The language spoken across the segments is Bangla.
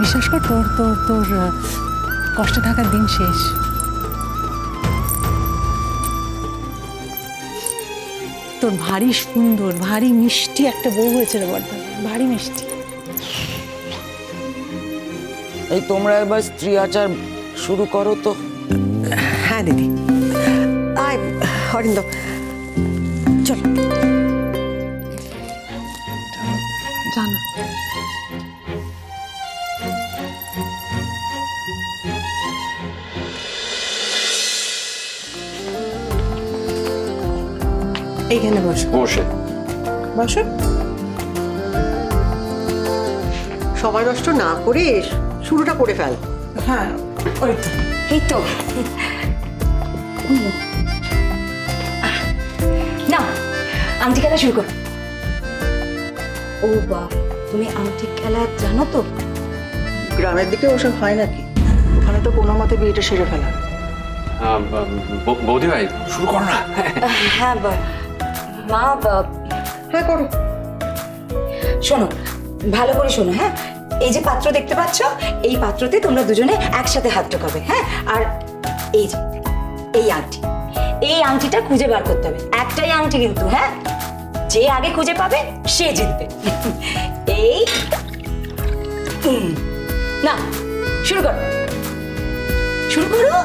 বিশ্বাস কর, তোর তোর তোর কষ্টে থাকার দিন শেষ। তোর ভারী সুন্দর, ভারী মিষ্টি একটা বউ হয়েছে রে বর্ধা, ভারী মিষ্টি। এই তোমরা এবার স্ত্রী আচার শুরু করো তো। হ্যাঁ দিদি, আয় অরিন্দম, চল। জানো এইখানে বসো। বসে বসো। সময় নষ্ট না করে শুরুটা করে ফেল। হ্যাঁ ওই তো, এই তো না, আংটি খেলা শুরু করো। ও বা, তুমি আংটি খেলা জানো তো? গ্রামের দিকে ওসব হয় নাকি? ওখানে তো কোনো মতে বিয়েটা সেরে ফেলা। বৌদি ভাই শুরু করো না। হ্যাঁ মা, হ্যাঁ করো। শোনো, ভালো করে শোনো। হ্যাঁ, এই যে পাত্র দেখতে পাচ্ছ, এই পাত্রতে তোমরা দুজনে একসাথে হাত ঢোকাবে। হ্যাঁ, আর এই যে এই আংটি, এই আংটিটা খুঁজে বার করতে হবে। একটাই আংটি কিন্তু, হ্যাঁ, যে আগে খুঁজে পাবে সে জিতবে। এই না, শুরু করো, শুরু করো।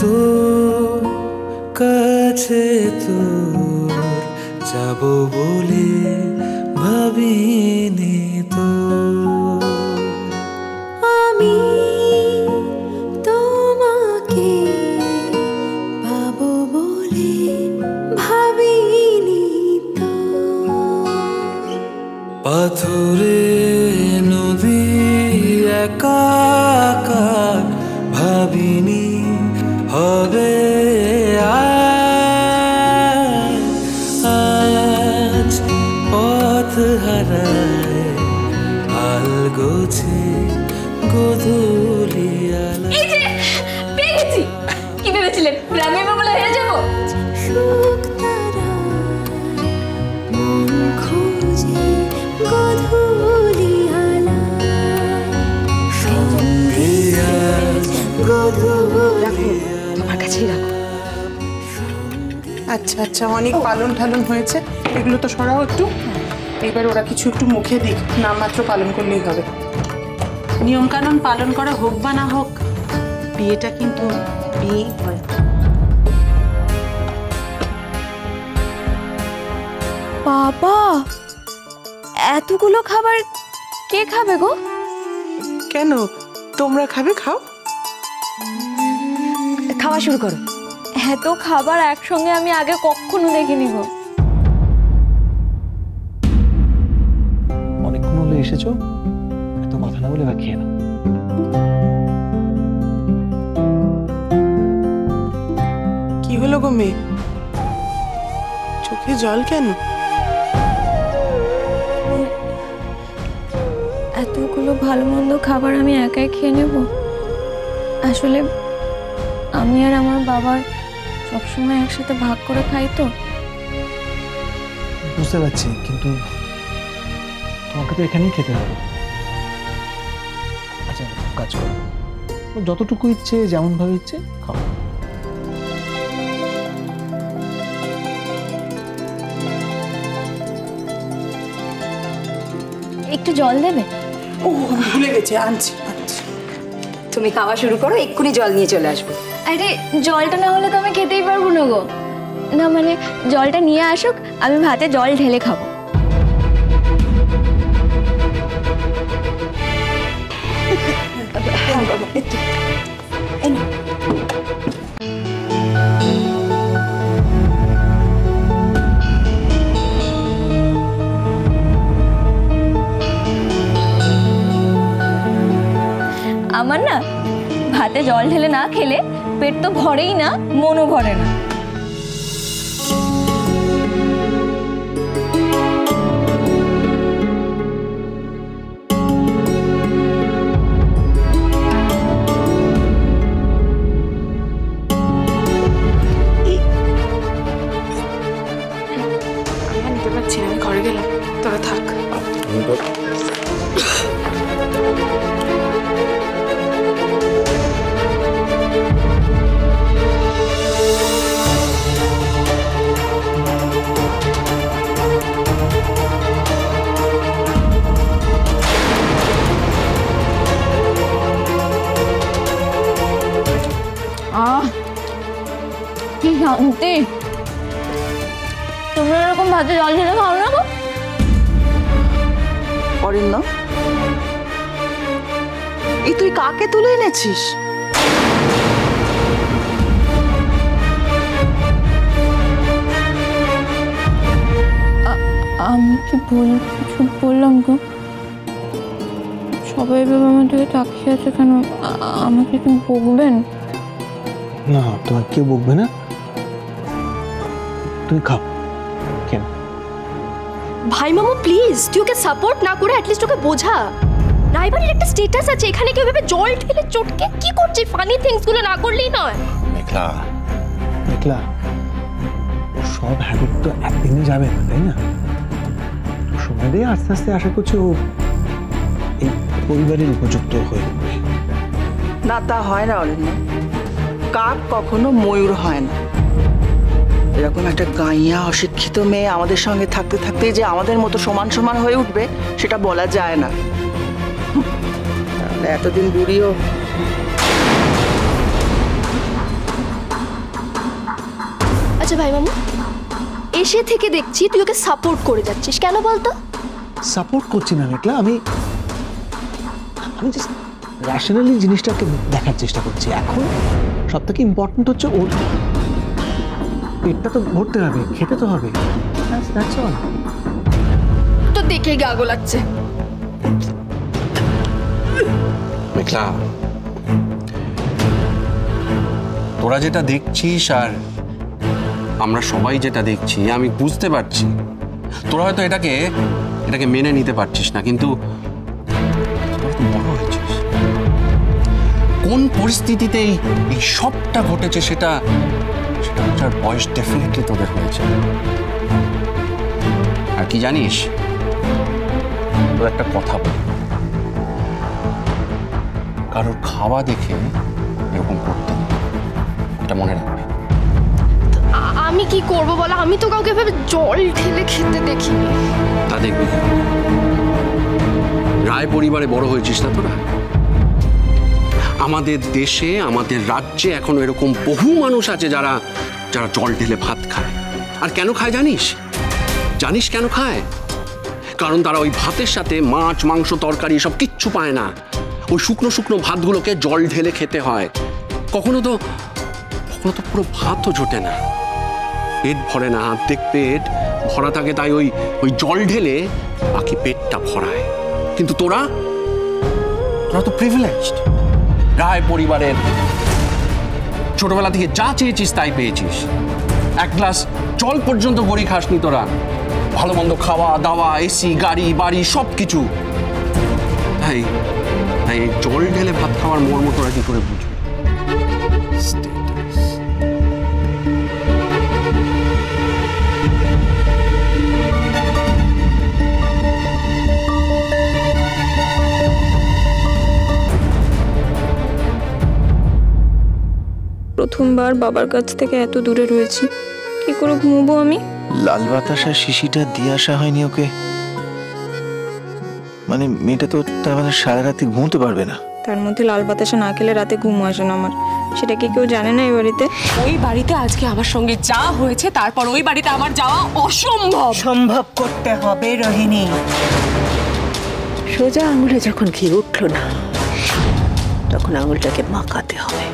তো কাছে তোর যাব বলে ভাবিনি তো, আমি তোমাকে পাবো বলে ভাবিনি তো। পাথরে নদী একাকার ভাবিনি হবে আজ পথ হারায় আলগোছে গোধূলিয়ালা। এই যে পেয়ে গেছি। কি ভেবেছিলেন গ্রামে বলে হেরে যাবো? সুখ তারা মন খোঁজে গধূলি আলা, সন্ধিয়া গধূলি আমার কাছেই রাখো। আচ্ছা আচ্ছা, অনেক পালন ঠালন হয়েছে, এগুলো তো সরাও একটু। এবার ওরা কিছু একটু মুখে দিক, নামমাত্র পালন করলেই হবে। নিয়মকানুন পালন করা হোক বা না হোক, বিয়েটা কিন্তু বিয়ে হয়। বাবা, এতগুলো খাবার কে খাবে গো? কেন, তোমরা খাবে? খাও। খাওয়া শুরু করো। এত খাবার একসঙ্গে আমি আগে কখনো দেখিনি গো। অনেকক্ষণ হলে এসেছো, এত মাথা না বলে এবার খেয়ে নাও। কি হলো গো মেয়ে, চোখে জল কেন? এতগুলো ভালো মন্দ খাবার আমি একাই খেয়ে নেব? আসলে আমি আর আমার বাবার সবসময় একসাথে ভাগ করে খাই তো। বুঝতে পারছি, কিন্তু তোমাকে তো এখানেই খেতে হবে। আচ্ছা কাজ করো, যতটুকু ইচ্ছে যেমন ভাবে ইচ্ছে খাও। একটু জল দেবে? ও ভুলে গেছে, আনছি আনছি। তুমি খাওয়া শুরু করো, এক্ষুনি জল নিয়ে চলে আসবো। আরে জলটা না হলে তো আমি খেতেই পারবো না গো। না মানে জলটা নিয়ে আসুক, আমি ভাতে জল ঢেলে খাবো। আমার না ভাতে জল ঢেলে না খেলে পেট তো ভরেই না, মনও ভরে না। কি শান্তি। তোমরা এরকম ভাতে জল ঢেলে খাও না গো? অরিন্দ, এই তুই কাকে তুলে এনেছিস? আমি কি ভুল কিছু বললাম গো? সবাই এভাবে আমার দিকে তাকিয়ে আছে কেন? আমাকে কি বকবেন? না, তোমার কেউ বকবে না, তুমি খাও। কেন? ভাই মামু প্লিজ, তুই ওকে সাপোর্ট না করে অ্যাটলিস্ট ওকে বোঝা। রায়বাড়ির একটা স্ট্যাটাস আছে, এখানে কেউ ভেবে জল ঢেলে চটকে কি করছিস? ফানি থিংস গুলো না করলেই নয়। মেঘলা, মেঘলা, ও সব হ্যাবিট তো একদিনে যাবে না, তাই না? সময় দিয়ে আস্তে আস্তে আশা করছি ও এই পরিবারের উপযুক্ত হয়ে উঠবে। না, তা হয় না অরিন্দ। কাক কখনো ময়ূর হয় না। এরকম একটা গাইয়া অশিক্ষিত মেয়ে আমাদের সঙ্গে থাকতে থাকতে যে আমাদের মতো সমান সমান হয়ে উঠবে সেটা বলা যায় না। তাহলে এতদিন বুড়িও। আচ্ছা ভাই মামু, এসে থেকে দেখছি তুই ওকে সাপোর্ট করে যাচ্ছিস, কেন বলতো? সাপোর্ট করছি না মেঘলা, আমি জাস্ট র্যাশনালি জিনিসটাকে দেখার চেষ্টা করছি। এখন সব থেকে ইম্পর্টেন্ট হচ্ছে ওর পেটটা তো ভরতে হবে, খেতে তো হবে। তো দেখে গা গোলাচ্ছে। মেঘলা, তোরা যেটা দেখছিস আর আমরা সবাই যেটা দেখছি, আমি বুঝতে পারছি তোরা হয়তো এটাকে মেনে নিতে পারছিস না, কিন্তু বড় হয়েছিস। কোন পরিস্থিতিতে এই সবটা ঘটেছে সেটা বোঝার বয়স ডেফিনেটলি তোদের হয়েছে। আর কি জানিস, তোর একটা কথা বল, কারোর খাওয়া দেখে এরকম করতে, এটা মনে রাখবি। আমি কি করব বলো? আমি তো কাউকে ভেবে জল ঢেলে খেতে দেখিনি। তা দেখবি রায় পরিবারে বড় হয়েছিস না তোরা? আমাদের দেশে, আমাদের রাজ্যে এখনো এরকম বহু মানুষ আছে যারা জল ঢেলে ভাত খায়। আর কেন খায় জানিস কেন খায়? কারণ তারা ওই ভাতের সাথে মাছ, মাংস, তরকারি এসব কিচ্ছু পায় না। ওই শুকনো শুকনো ভাতগুলোকে জল ঢেলে খেতে হয়। কখনো তো পুরো ভাতও জোটে না, পেট ভরে না, অর্ধেক পেট ভরা থাকে, তাই ওই জল ঢেলে বাকি পেটটা ভরায়। কিন্তু তোরা তো প্রিভিলেজড। রায় পরিবারের ছোটবেলা থেকে যা চেয়েছিস তাই পেয়েছিস। এক গ্লাস জল পর্যন্ত গড়ি খাসনি তোরা। ভালো মন্দ খাওয়া দাওয়া, এসি, গাড়ি, বাড়ি সব কিছু। তাই জল ঢেলে ভাত খাওয়ার মর্ম তোরা কি করে বুঝবি? প্রথমবার বাবার কাছ থেকে এত দূরে রয়েছি, কি করে ঘুমবো আমি? লাল বাতাসা শিশিটা দিয়ে আসা হয়নি ওকে? মানে মেয়েটা তো তার মানে সারা রাতে ঘুমোতে পারবে না। তার মধ্যে লাল বাতাসা না খেলে রাতে ঘুম আসে না আমার। সেটা কি কেউ জানে না এই বাড়িতে? ওই বাড়িতে আজকে আমার সঙ্গে যা হয়েছে, তারপর ওই বাড়িতে আমার যাওয়া অসম্ভব। সম্ভব করতে হবে রোহিণী। সোজা আঙুলে যখন ঘি উঠলো না, তখন আঙুলটাকে মাখাতে হবে।